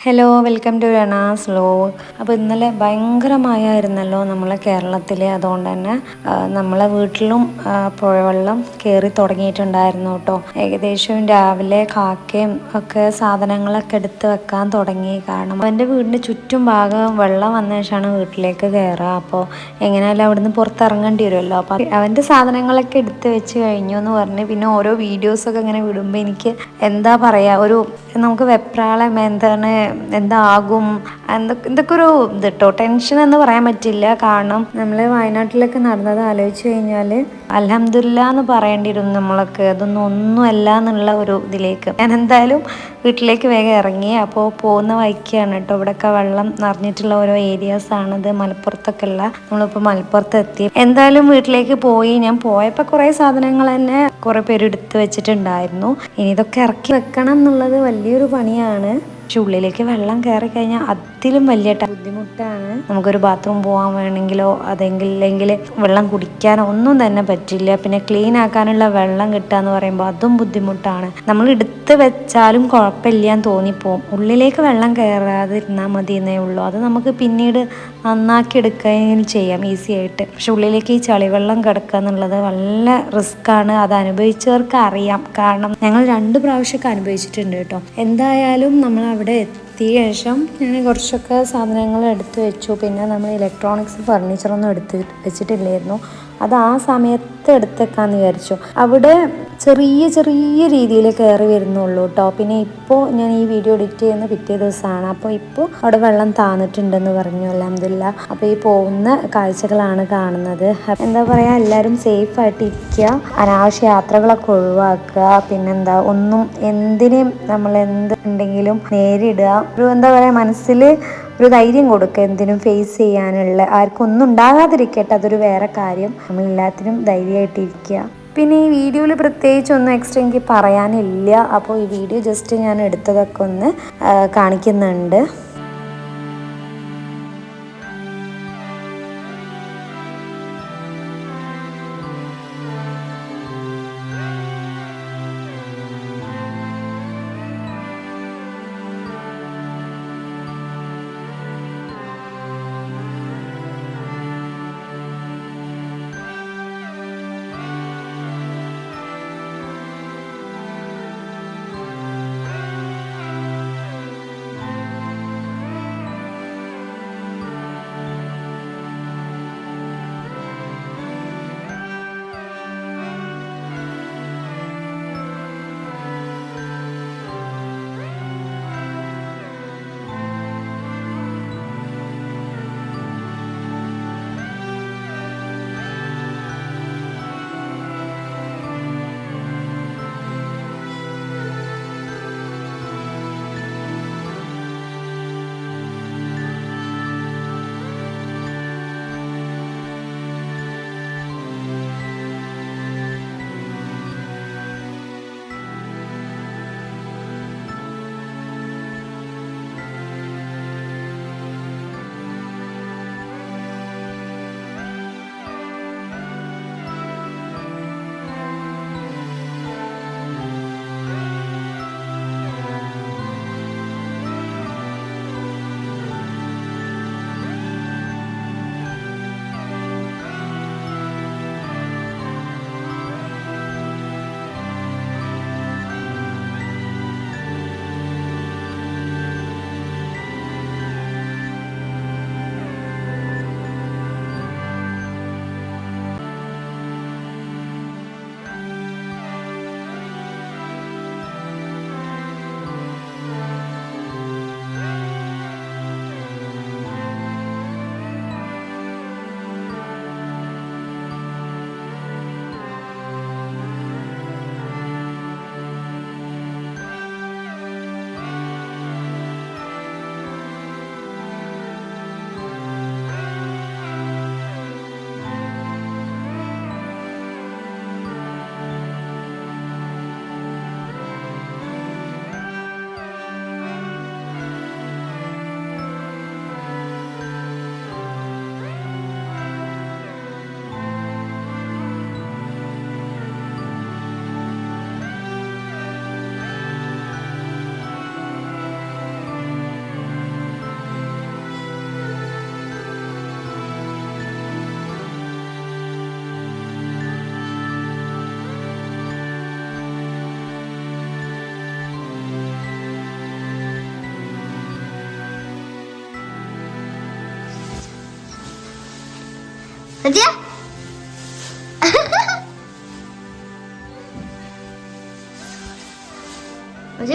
Hello welcome to Rana's vlog. അപ്പോൾ ഇന്നലെ ഭയങ്കര മഴയായിരുന്നല്ലോ നമ്മളെ കേരളത്തിൽ. അതുകൊണ്ട് തന്നെ നമ്മളെ വീട്ടിലും പുഴവെള്ളം കയറി തുടങ്ങിയിട്ടുണ്ടായിരുന്നു കേട്ടോ. ഏകദേശം രാവിലെ കാക്കയും ഒക്കെ സാധനങ്ങളൊക്കെ എടുത്ത് വെക്കാൻ തുടങ്ങി. കാരണം അവൻ്റെ വീടിൻ്റെ ചുറ്റും ഭാഗം വെള്ളം വന്ന ശേഷമാണ് വീട്ടിലേക്ക് കയറുക. അപ്പോൾ എങ്ങനെയായാലും അവിടുന്ന് പുറത്തിറങ്ങേണ്ടി വരുമല്ലോ. അപ്പോൾ അവൻ്റെ സാധനങ്ങളൊക്കെ എടുത്ത് വെച്ച് കഴിഞ്ഞു എന്ന് പറഞ്ഞ് പിന്നെ ഓരോ വീഡിയോസൊക്കെ ഇങ്ങനെ വിടുമ്പോൾ എനിക്ക് എന്താ പറയുക, ഒരു നമുക്ക് വെപ്രാളം, എന്താകും, എന്തൊക്കെ ഒരു ഇത് കേട്ടോ. ടെൻഷൻ എന്ന് പറയാൻ പറ്റില്ല. കാരണം നമ്മൾ വയനാട്ടിലൊക്കെ നടന്നത് ആലോചിച്ച് കഴിഞ്ഞാൽ അൽഹംദുലില്ലാ എന്ന് പറയേണ്ടി വരും നമ്മളൊക്കെ. ഒന്നും അല്ല എന്നുള്ള ഒരു ഇതിലേക്ക് ഞാൻ എന്തായാലും വീട്ടിലേക്ക് വേഗം ഇറങ്ങി. അപ്പോൾ പോകുന്ന വഴിക്കാണ് കേട്ടോ ഇവിടെയൊക്കെ വെള്ളം നിറഞ്ഞിട്ടുള്ള ഓരോ ഏരിയാസ് ആണത്. മലപ്പുറത്തൊക്കെ ഉള്ള, നമ്മളിപ്പോൾ മലപ്പുറത്ത് എത്തി. എന്തായാലും വീട്ടിലേക്ക് പോയി. ഞാൻ പോയപ്പോൾ കുറേ സാധനങ്ങൾ തന്നെ കുറേ പേര് എടുത്ത് വെച്ചിട്ടുണ്ടായിരുന്നു. ഇനി ഇതൊക്കെ ഇറക്കി വെക്കണം എന്നുള്ളത് വലിയൊരു പണിയാണ്. പക്ഷെ ഉള്ളിലേക്ക് വെള്ളം കയറി കഴിഞ്ഞാൽ അതിലും വലിയ ബുദ്ധിമുട്ടാണ്. നമുക്കൊരു ബാത്റൂം പോകാൻ വേണമെങ്കിലോ അതെങ്കിലെങ്കിൽ വെള്ളം കുടിക്കാനോ ഒന്നും തന്നെ പറ്റില്ല. പിന്നെ ക്ലീൻ ആക്കാനുള്ള വെള്ളം കിട്ടുക എന്ന് പറയുമ്പോൾ അതും ബുദ്ധിമുട്ടാണ്. നമ്മൾ എടുത്ത് വെച്ചാലും കുഴപ്പമില്ല എന്ന് തോന്നിപ്പോവും. ഉള്ളിലേക്ക് വെള്ളം കയറാതിരുന്നാൽ മതി എന്നേ ഉള്ളൂ. അത് നമുക്ക് പിന്നീട് നന്നാക്കി എടുക്കുകയും ചെയ്യാം ഈസി ആയിട്ട്. പക്ഷെ ഉള്ളിലേക്ക് ഈ ചളിവെള്ളം കിടക്കുക എന്നുള്ളത് നല്ല റിസ്ക്കാണ്. അത് അനുഭവിച്ചവർക്ക് അറിയാം. കാരണം ഞങ്ങൾ 2 പ്രാവശ്യമൊക്കെ അനുഭവിച്ചിട്ടുണ്ട് കേട്ടോ. എന്തായാലും നമ്മൾ അവിടെ എത്തിയ ശേഷം ഞാൻ കുറച്ചൊക്കെ സാധനങ്ങൾ എടുത്ത് വെച്ചു. പിന്നെ നമ്മൾ ഇലക്ട്രോണിക്സ് ഫർണിച്ചറൊന്നും എടുത്ത് വെച്ചിട്ടില്ലായിരുന്നു. അത് ആ സമയത്ത് എടുത്തേക്കാന്ന് വിചാരിച്ചു. അവിടെ ചെറിയ ചെറിയ രീതിയിൽ കയറി വരുന്നുള്ളൂ കേട്ടോ. പിന്നെ ഇപ്പോൾ ഞാൻ ഈ വീഡിയോ എഡിറ്റ് ചെയ്യുന്ന പിറ്റേ ദിവസമാണ്. അപ്പോൾ ഇപ്പോൾ അവിടെ വെള്ളം താന്നിട്ടുണ്ടെന്ന് പറഞ്ഞു, അൽഹംദുലില്ലാ. അപ്പോൾ ഈ പോകുന്ന കാഴ്ചകളാണ് കാണുന്നത്. എന്താ പറയുക, എല്ലാവരും സേഫായിട്ട് ഇരിക്കുക, അനാവശ്യ യാത്രകളൊക്കെ ഒഴിവാക്കുക. പിന്നെന്താ, എന്തിനേയും നമ്മൾ എന്തുണ്ടെങ്കിലും നേരിടുക. ഒരു എന്താ പറയുക, മനസ്സിൽ ഒരു ധൈര്യം കൊടുക്കുക, എന്തിനും ഫേസ് ചെയ്യാനുള്ള. ആർക്കും ഒന്നും ഉണ്ടാകാതിരിക്കട്ടെ, അതൊരു വേറെ കാര്യം. നമ്മളെല്ലാത്തിനും ധൈര്യമായിട്ടിരിക്കുക. പിന്നെ ഈ വീഡിയോയിൽ പ്രത്യേകിച്ചൊന്നും എക്സ്ട്രാ എനിക്ക് പറയാനില്ല. അപ്പോൾ ഈ വീഡിയോ ജസ്റ്റ് ഞാൻ എടുത്തതൊക്കെ ഒന്ന് കാണിക്കുന്നുണ്ട്.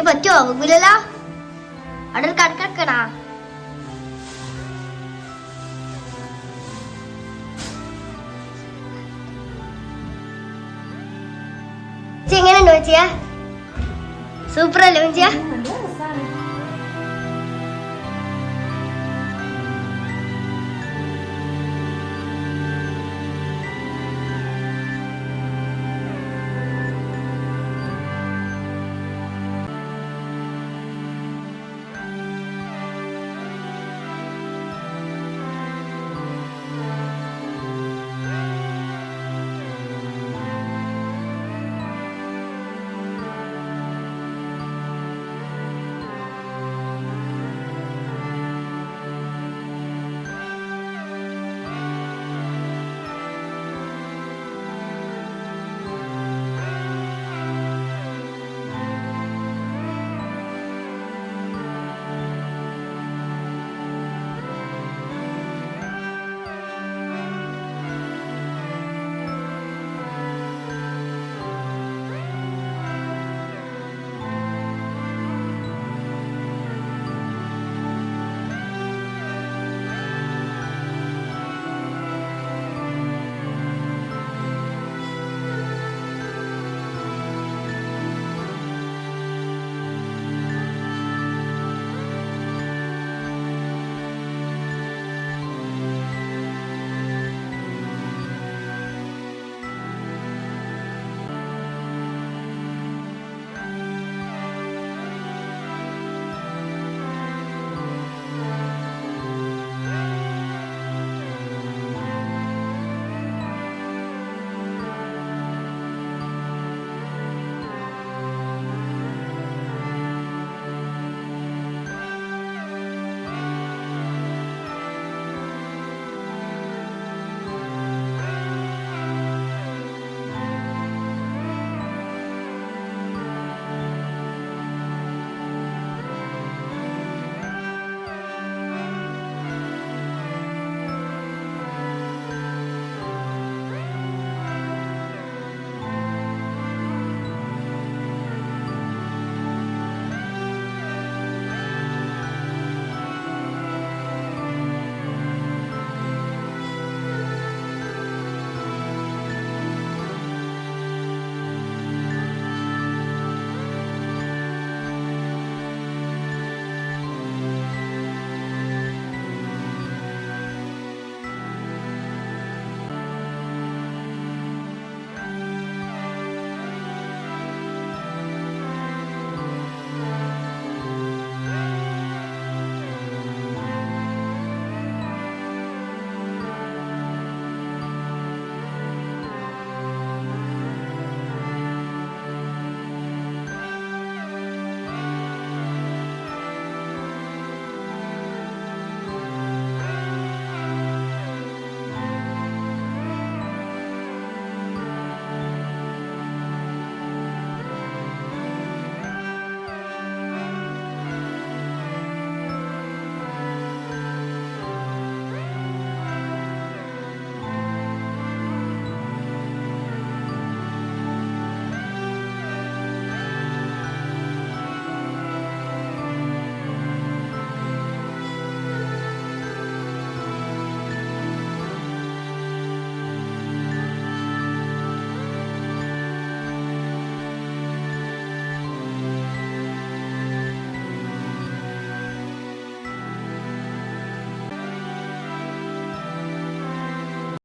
പറ്റുമോ? വെക്കൂലല്ലോ. അവിടെ കണക്കണാ. എങ്ങനെയുണ്ട് വെച്ചിയാ? സൂപ്പർ അല്ലേ വെച്ചിയാ?